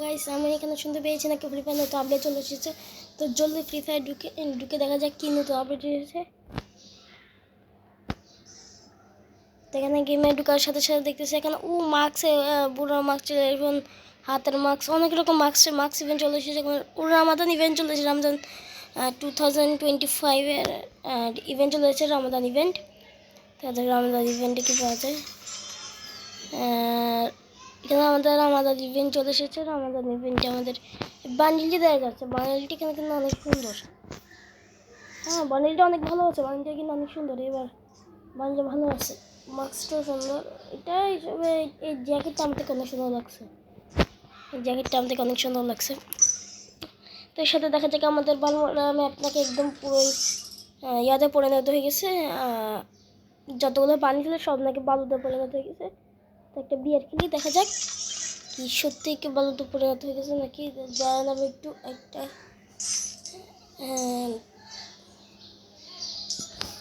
Guys আমি এখানে শুনতে পেয়েছি নাকি ফ্রি ফায়ার নতুন আপডেট চলে এসেছে। তো জলদি ফ্রি ফায়ার ঢুকে দেখা যাক কি নতুন আপডেট এসেছে। তো এখানে গেমে ঢুকার সাথে সাথে দেখতেছি এখানে মাস্ক, বুড়ো মাস্ক, এবং হাতের মাস্ক, অনেক রকম মাস্ক ইভেন্ট চলে এসেছে। রামাদান ইভেন্ট চলে এসেছে, রামাদান 2025-এর ইভেন্ট চলে এসেছে, রামাদান ইভেন্ট। তাদের রামাদান ইভেন্টে কী পাওয়া যায়, এখানে আমাদের ইভেন্ট চলে এসেছে। আমাদের ইভেন্টে আমাদের বান্ডিলটি দেওয়া যাচ্ছে। বান্ডিলটি এখানে কিন্তু অনেক সুন্দর। হ্যাঁ, বান্ডিলটা অনেক ভালো আছে, বান্ডিলটা কিন্তু অনেক সুন্দর। এবার বান্ডিলটা ভালো আছে, মাস্কটাও সুন্দর। এটা হিসেবে এই জ্যাকেটটা আমাকে অনেক সুন্দর লাগছে, এই জ্যাকেটটা আমাকে অনেক সুন্দর লাগছে। তো এর সাথে দেখা যাক আমাদের বালমোড়া ম্যাপ নাকি একদম পুরোই ইয়াতে পরিণত হয়ে গেছে। যতগুলো পানি ছিল সব নাকি বালুতে পরিণত হয়ে গেছে। তো একটা বিয়ার খেলি, দেখা যাক কি সত্যি কি বালুতে পরিণত হয়ে গেছে নাকি। জানেন আমি একটু একটা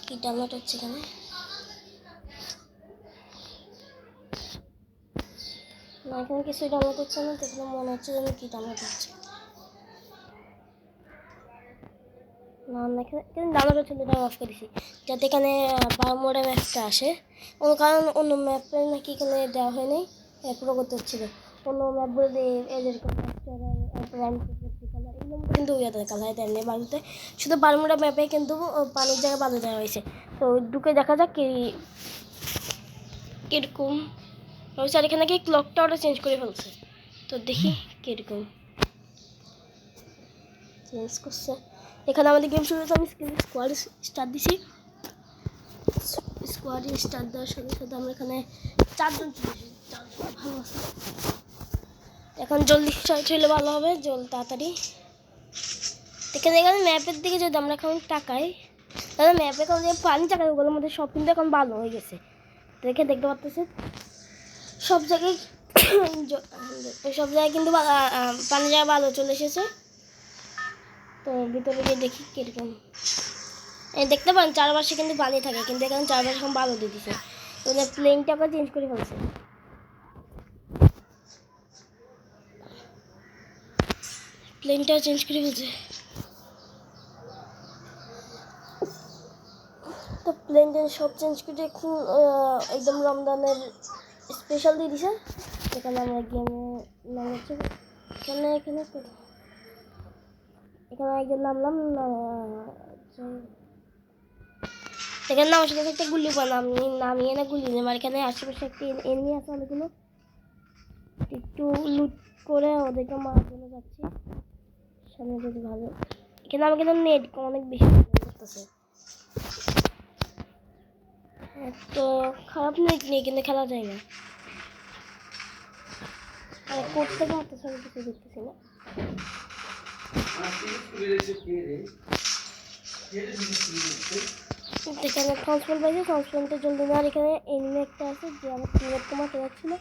কি ডাউনলোড হচ্ছে এখানে। না, এখানে কিছুই ডাউনলোড হচ্ছে না। তো এখানে মনে হচ্ছে যেন কি ডাউনলোড হচ্ছে না। এখানে ডাউনলোড হচ্ছে, এটা অফ করেছি যাতে এখানে বারমোড়া ম্যাপটা আসে। কারণ অন্য ম্যাপে নাকি এখানে দেওয়া হয়নি, প্রগতি হচ্ছিল। অন্য ম্যাপ বলে এদেরকে কালার এগুলো কিন্তু কালার দেয়নি বালুতে, শুধু বারমোড়া ম্যাপে কিন্তু পানির জায়গায় বালু দেওয়া হয়েছে। তো ঢুকে দেখা যাক কীরকম। স্যার এখানে কি ক্লকটা ওটা চেঞ্জ করে ফেলছে, তো দেখি কীরকম চেঞ্জ করছে। এখানে আমাদের গেম শুরু হয়েছে, আমি স্কোয়াড স্টার্ট দিছি। স্কোয়াডে স্টার্ট দেওয়ার সাথে সাথে আমরা এখানে 4 জন চলে এসেছি। 4 জন ভালো আছে। এখন জলদি স্টার্ট হলে ভালো হবে, তাড়াতাড়ি। এখানে ম্যাপের দিকে যদি আমরা এখন তাকাই, তাহলে ম্যাপে এখন যে পানি টাকা ওগুলোর মধ্যে সব কিন্তু এখন ভালো হয়ে গেছে। দেখে দেখতে পাচ্ছেন সব জায়গায় কিন্তু পানি জায়গায় ভালো চলে এসেছে। তো ভিতরে গিয়ে দেখি কীরকম। দেখতে পান চারপাশে কিন্তু পানি থাকে, কিন্তু এখানে চারপাশে এখন ভালো দিয়ে দিচ্ছে। তো প্লেনটা আবার চেঞ্জ করে ফেলছে, প্লেনটাও চেঞ্জ করে ফেলছে। তো প্লেনটা সব চেঞ্জ করে এখন একদম রমজানের স্পেশাল দিয়ে দিছে। এখানে আমরা গেমে নাম হচ্ছে এখানে এখানে এখানে একজন নামলাম, এখানে নামার সাথে একটা গুলি বানাম নামিয়ে না গুলি নেই। এখানে আশেপাশে একটা এনিমি আছে অনেকগুলো, একটু লুট করে ওদেরকে মারার জন্য যাচ্ছি সামনে। যদি ভালো এখানে আমাকে কিন্তু নেট অনেক বেশি করতেছে, তো খারাপ নেট নেই কিন্তু খেলা যায় না। আর করতে মারতেছে, আমি কিছু দেখতেছি না। এখানে ট্রান্সফার পাইছে, ট্রান্সফারটা জলদি না। আর এখানে এনিমি একটা আছে যে আমার টিমমেটকে মারতে যাচ্ছিল,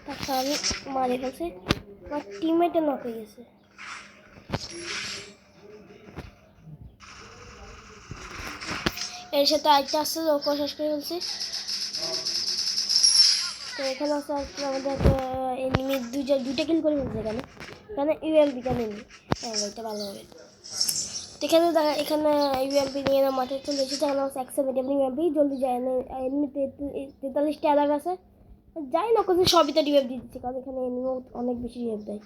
তাকে আমি মারে ফেলছি। আমার টিমমেটে নক হয়ে গেছে। এর সাথে আরেকটা আসছে, ওকে শেষ করে ফেলছি। তো এখানে আছে আমাদের এনিমি দুইটা কিল করে ফেলছে। এখানে ইউএমপিটা নেই। হ্যাঁ, এটা ভালো হবে। এখানে দেখা এখানে ইউএমপি নিয়ে মাঠে চলে এসেছে। এখানে আছে 170 ইউএমপি, জলদি যায় না। এমনি 43টা অ্যালার্ট আছে, যাই না করছে সবই তো রিভাইভ দিয়ে দিচ্ছে, কারণ এখানে এনিমি অনেক বেশি রিভাইভ দেয়।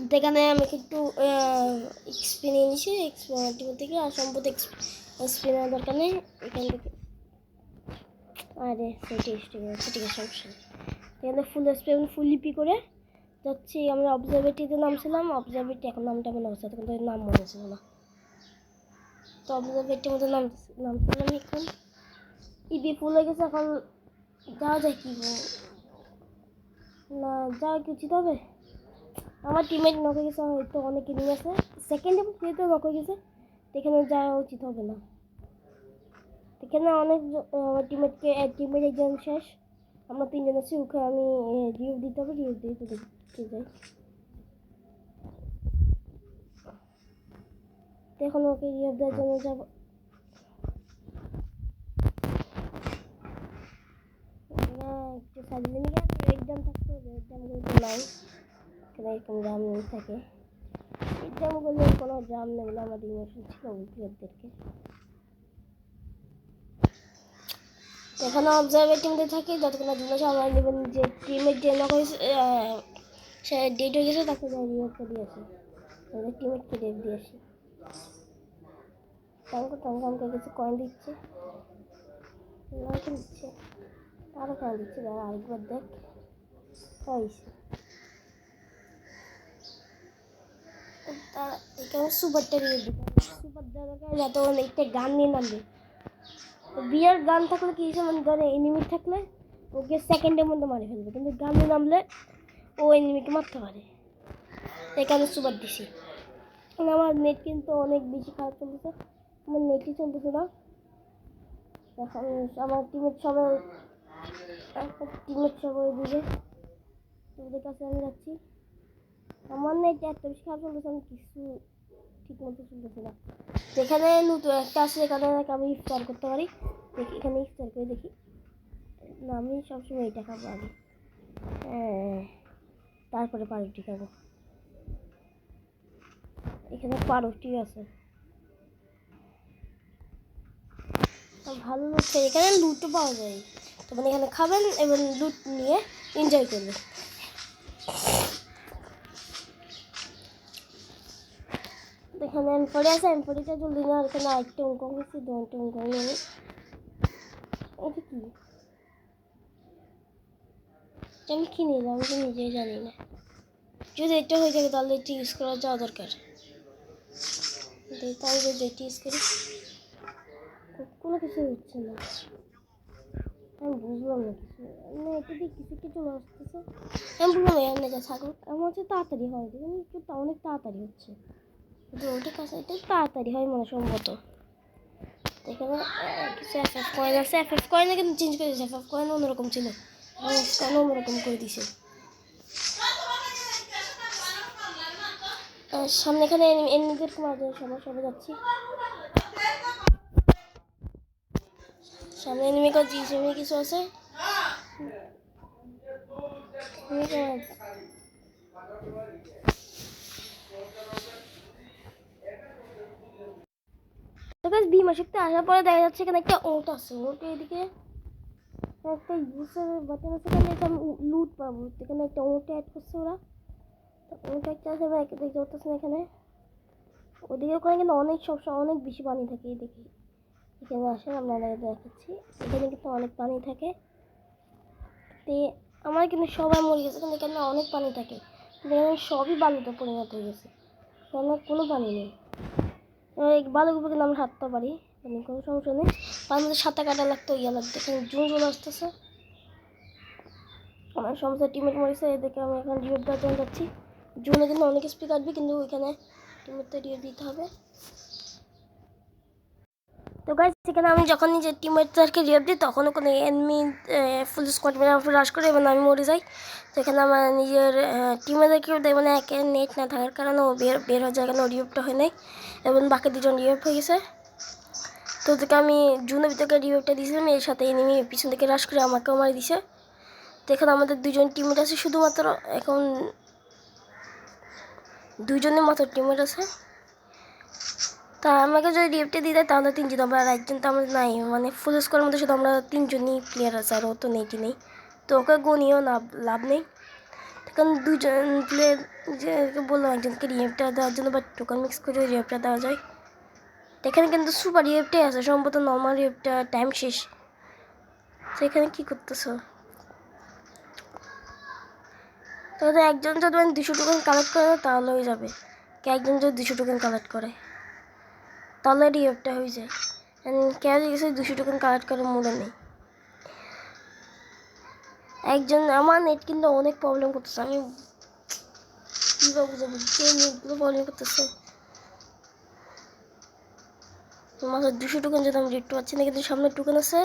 তো এখানে আমি একটু এক্সপি নিয়ে নিচ্ছি এক্সপি থেকে, আর সম্ভবত এক্সপি নেওয়ার দরকার নেই এখান থেকে। আরে ঠিক আছে সমস্যা নেই। এখানে ফুল স্প্রে ফুল লিপি করে যাচ্ছি। আমরা অবজারভেটরিতে নামছিলাম, অবজারভেটরি এখন নামটা মনে হচ্ছে, কিন্তু নাম মনে হচ্ছিল না। তো অবজারভেটরির মধ্যে নামছিলাম। এখন ইবি ফুল হয়ে গেছে, এখন যাওয়া যায় কি না যাওয়া কি উচিত হবে। আমার টিমমেট নক হয়ে গেছে, হয়তো অনেক এনিমি আছে। সেকেন্ড যেহেতু নক হয়ে গেছে, এখানে যাওয়া উচিত হবে না। এখানে অনেক আমার টিমমেট একজন শেষ, আমরা 3 জন আছি। ওকে আমি রিভিউ দিতে হবে, রিভিউ দিয়ে তো দেখতে যাই। এখন ওকে রিভিউ দেওয়ার জন্য যাবো। একটু সাজিয়ে নিয়ে এক্সাম থাকতো, এক্সামগুলো তো নাই, এখানে এরকম জাম নেই থাকে। এক্সামগুলো কোনো জাম নেই বলে আমাদের ইমোশন ছিল প্লেয়ারদেরকে। এখানে অবজারভের টিমতে থাকি যতক্ষণ জুনে সামলাই নেবেন যে টিমের যে নক হয়েছে সে ডেট হয়ে গেছে তাকে রিওয়ার্ড দিয়েছে, টিমেটকে ডেট দিয়েছি। আমাকে কিছু কয়েন দিচ্ছে, দিচ্ছে আরও কয়েন দিচ্ছে, দাঁড়া আরেকবার দেখ হয়েছে। এখানে সুপারটা দিয়ে দিতে সুপার দেওয়া যাতে অনেকটা গান নিয়ে নামবে। বিয়ার গান থাকলে কি হিসেবে মনে করে এনিমি থাকলে ওকে সেকেন্ডের মধ্যে মারে ফেলবে, কিন্তু গান নিয়ে নামলে ও এনিমিকে মারতে পারে। এখানে সুপার দিছি। আমার নেট কিন্তু অনেক বেশি খারাপ চলতেছে, আমার নেটই চলতেছে না। এখন আমার টিমের সবাই দিকে তোদের কাছে আমি যাচ্ছি। আমার নেট এত বেশি খারাপ চলতেছে, আমি কিছু ঠিক মতো চলতেছে না। যেখানে নতুন একটা আছে এখানে আমি ইফতার করতে পারি, দেখি এখানে ইফতার করে দেখি না, আমি সবসময় এটা খাবো আগে, তারপরে পাউরুটি খাবো। এখানে পাউরুটি আছে, ভালো লুট, এখানে লুটও পাওয়া যায়, তো মানে এখানে খাবেন এবং লুট নিয়ে এনজয় করবেন। এখানে এমফোরি আছে, এমফোরিটা জলদি না, এখানে আরেকটা অঙ্ক হয়েছে, দুটো অঙ্ক নেই। এটা কি আমি কি নিলাম আমি তো নিজেই জানি না। যদি এটা হয়ে থাকে তাহলে এটি ইউজ করা যাওয়া দরকার, তাই যদি এটি ইউজ করি কোনো কিছু হচ্ছে না, আমি বুঝলাম না কিছু, মানে এটা দিয়ে কিছু কিছু আসতেছে, আমি বুঝলাম এখানে যা থাকুক আমার হচ্ছে তাড়াতাড়ি হয়, কিন্তু অনেক তাড়াতাড়ি হচ্ছে, কিন্তু ওটা কাছে এটা তাড়াতাড়ি হয় মনে সম্ভবত। এখানে কিছু এফএফ কয়েন আছে, এফএফ কয়েনে কিন্তু চেঞ্জ করে দিয়েছে, এফএফ কয়েন অন্যরকম ছিল, কয়েন অন্যরকম করে দিছে। সামনে এখানে এমনিদের মাঝে সবাই যাচ্ছি, সামনে এনিমি কিছু আছে। বিমা শক্তি আসার পরে দেখা যাচ্ছে এখানে একটা ওট আছে, ওট এদিকে একটা ইউজের বাটন আছে, এখানে আমি লুট পাবো, এখানে একটা ওট অ্যাড করছে ওরা, ওট একটা আছে দেখতে পাচ্ছেন এখানে, ওদিকে ওখানে কিন্তু অনেক সবসময় অনেক বেশি পানি থাকে, দেখি এখানে আসেন আপনারা দেখাচ্ছি, এখানে কিন্তু অনেক পানি থাকে, তো আমার কিন্তু সবাই মরে গেছে, কিন্তু এখানে অনেক পানি থাকে, সবই বালুতে পরিণত হয়ে গেছে, এখানে কোনো পানি নেই, বালুর উপরে কিন্তু আমরা হাঁটতে পারি, কোনো সমস্যা নেই, তার মধ্যে সাঁতার কাটা লাগতো, ইয়ে লাগতো, এখানে জুন চলে আসতেছে, আমার সমস্ত টিমেট মরেছে, এদিকে আমি এখন রিওর দেওয়ার জন্য যাচ্ছি, জুনে কিন্তু অনেক স্পিড কাটবে, কিন্তু ওইখানে টিমেটটা রিওর দিতে হবে। তো গাইস সেখানে আমি যখন নিজের টিমমেটদেরকে রিভ দিই তখন কোনো এনিমি ফুল স্কোয়াড মেরে আমার রাশ করে এবং আমি মরে যাই। তো এখানে আমার নিজের টিমমেটদেরকেও দেয়, মানে একে নেট না থাকার কারণে ও বের হয়ে যায়, কেন রিভটা হয় নাই এবং বাকি দুজন রিভ হয়ে গেছে। তো ওদেরকে আমি জুনের ভিতরে রিভটা দিয়েছিলাম, এর সাথে এনিমি পিছন থেকে রাশ করে আমাকেও মারি দিছে। তো এখানে আমাদের দুজন টিমমেট আছে, শুধুমাত্র এখন দুজনের মাত্র টিমমেট আছে। তা আমাকে যদি রিভটা দিতে তাহলে তিনজন, আমরা আর একজন তো আমাদের নাই, মানে ফুল স্কোয়ারের মধ্যে শুধু আমরা তিনজনই প্লেয়ার আছে, আর ও তো নেটই নেই, তো ওকে গুনিয়েও লাভ নেই। কারণ দুজন প্লেয়ার যে বললাম একজনকে রিভটা দেওয়ার জন্য, বা টোকেন মিক্স করে রিভটা দেওয়া যায়। এখানে কিন্তু সুপার রিভটাই আছে, সম্ভবত নর্মাল রিভটা টাইম শেষ। তো এখানে কী করতেছো? তাহলে একজন যদি 200 টোকেন কালেক্ট করে তাহলে হয়ে যাবে, একজন যদি 200 টোকেন কালেক্ট করে তাহলে রিভটা হয়ে যায়। কেউ গেছে 200 টোকেন কালেক্ট করে মনে নেই একজন। আমার নেট কিন্তু অনেক প্রবলেম করতেছে, আমি কীভাবে বুঝাবো যে নেটগুলো প্রবলেম করতেছে। মাত্র 200 টোকেন যদি আমি রেট পাচ্ছি না, কিন্তু সামনে টোকেন আছে,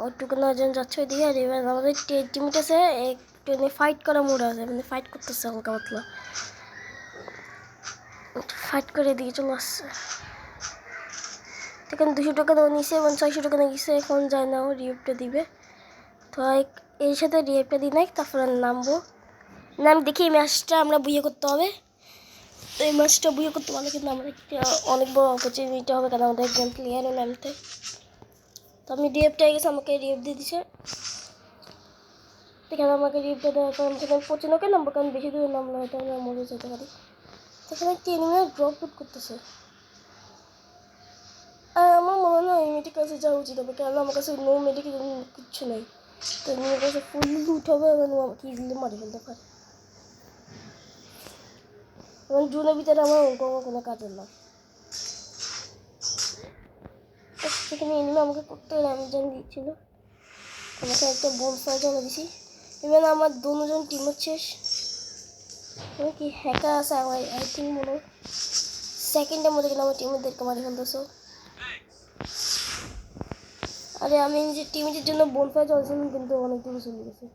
ওই টোকেন একজন যাচ্ছে ওইদিকে, আর এবার আমাদের টিমমেট আছে একটু ফাইট করা মোড আছে, মানে ফাইট করতেছে হালকা পাতলা, ফাইট করে এদিকে চলে আসছে। এখানে 200 টোকেন নিছে এবং 600 টোকেন গেছে, এখন যায় না ও রিভিউটা দিবে। তো এর সাথে রিয়েক্টটা দিই নাই, তারপরে নামবো। নাম দেখি এই ম্যাচটা আমরা বুয়ে করতে হবে। তো এই ম্যাচটা বুয়ে করতে পারলে কিন্তু আমাদের অনেক বড় অপরচুনিটি হবে, কারণ আমাদের একজন প্লেয়ারও নামতে। তো আমি রিয়েক্টটা গেছে, আমাকে রিয়েক্ট দিয়ে দিছে। এখানে আমাকে রিয়েক্টটা দেওয়ার পর আমি সেখানে 95 নামবো, কারণ বেশি দূরে নামলে হয়তো আমরা মরে যেতে পারি। সেখানে একটি এনিমি ড্রপ পুট করতেছে। আর আমার মনে হয় এনিমিটির কাছে যাওয়া উচিত হবে, কারণ আমার কাছে নো মেডিকেল কিচ্ছু নেই। তো এনিমির কাছে ফুল লুট হবে এবং আমাকে ইজিলি মারি ফেলতে পারে। এবং জুনের ভিতরে আমার কোনো কাজের না। সেখানে এনিমি আমাকে করতে র্যামজান দিচ্ছিল, আমাকে একটা বোনফায়ার জ্বালা দিছি। ইভেন আমার দুজন টিমমেট শেষ। কি হ্যাকার আছে আমার, আই থিঙ্ক মনে হয় সেকেন্ডের মধ্যে কিন্তু আমার টিমমেটদেরকে মারি ফেলতেছো। আরে আমি যে টিমমেটের জন্য বোনফায়ার জ্বালাছিলাম, কিন্তু অনেক দূরে চলে গেছে।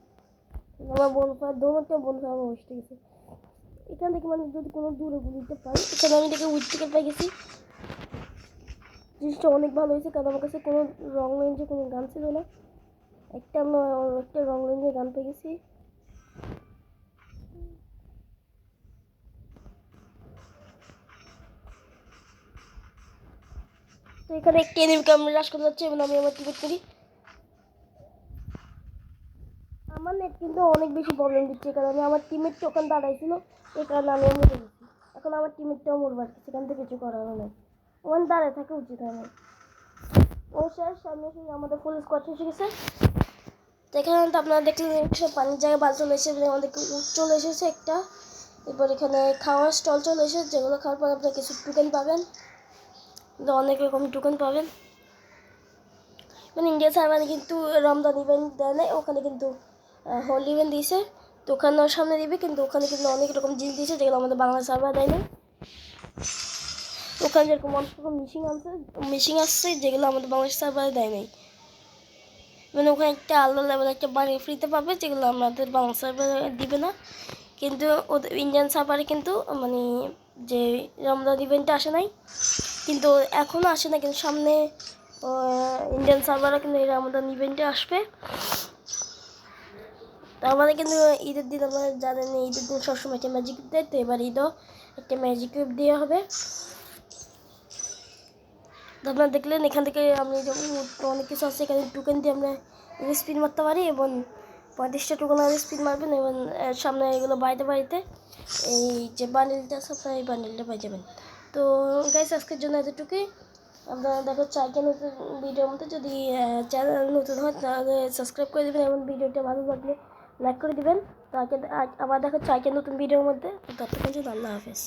আমার বোনফায়ার দুটো বোনফায়ার আমার ওয়েস্টে গেছে। এখান থেকে মানে যদি কোনো দূরে গুলিতে পাই, এখানে আমি দেখে উইথ টিকেট পাই গেছি। জিনিসটা অনেক ভালো হয়েছে, কারণ আমার কাছে কোনো রং রেঞ্জে কোনো গান ছিল না। একটা রং রেঞ্জে গান পেয়ে গেছি। তো এখানে একটি এনিমিকে আমি রাশ করতে যাচ্ছি এবং আমি আমার টিকেট করি। আমার নেট কিন্তু অনেক বেশি প্রবলেম দিচ্ছে, কারণ আমার টিমমেটটা ওখানে দাঁড়াইছিল, এই কারণে আমি মরে গেছি। এখন আমার টিমমেটটাও মরবার, সেখান থেকে কিছু করার নেই। ওখানে দাঁড়ায় থাকা উচিত হয় না। ও স্যার সামনে আমাদের ফুল স্কোয়াড এসে গেছে। তো এখানে তো আপনারা দেখলেন সব পানির জায়গায় বাল চলে এসেছে, আমাদের চলে এসেছে একটা। এরপর এখানে খাওয়ার স্টল চলে এসেছে, যেগুলো খাওয়ার পর আপনারা কিছু টোকেন পাবেন, অনেক রকম টোকেন পাবেন। মানে ইন্ডিয়া সার্ভারে কিন্তু রমজান ইভেন্ট দেয় নাই, ওখানে কিন্তু হোলি ইভেন্ট দিয়েছে। তো ওখানে সামনে দিবে, কিন্তু ওখানে কিন্তু অনেক রকম জিনিস দিয়েছে যেগুলো আমাদের বাংলা সার্ভার দেয় না। ওখানে যেরকম অনেক রকম মিশিং আসছে যেগুলো আমাদের বাংলাদেশ সার্ভারে দেয় নাই। মানে ওখানে একটা আলাদা লেভেল একটা বাড়ি ফ্রিতে পাবে, যেগুলো আমাদের বাংলা সার্ভারে দিবে না। কিন্তু ওদের ইন্ডিয়ান সার্ভারে কিন্তু মানে যে রমজান ইভেন্টটা আসে নাই, কিন্তু এখনও আসে না, কিন্তু সামনে ইন্ডিয়ান সার্ভারে কিন্তু এই রমজান ইভেন্টে আসবে। তো আমাদের কিন্তু ঈদের দিন আমরা জানেন ঈদের দিন সবসময় একটা ম্যাজিক দেয়, তো এবার ঈদও একটা ম্যাজিক দেওয়া হবে। তো আপনারা দেখলেন এখান থেকে আমি যেমন অনেক কিছু আছে, এখানে টোকেন দিয়ে আমরা স্পিন মারতে পারি এবং 35টা টোকেন আমরা স্পিন মারবেন এবং সামনে এগুলো বাড়িতে এই যে বান্ডেলটা আছে আপনারা এই বান্ডেলটা পাই যাবেন। তো গাইস আজকের জন্য এতটুকুই। আপনারা দেখো নতুন ভিডিওর মধ্যে, যদি চ্যানেল নতুন হয় তাহলে সাবস্ক্রাইব করে দেবেন এবং ভিডিওটা ভালো লাগলে লাইক করে দেবেন। তো আবার দেখো নতুন ভিডিওর মধ্যে। ততক্ষণ জন্য আল্লাহ হাফেজ।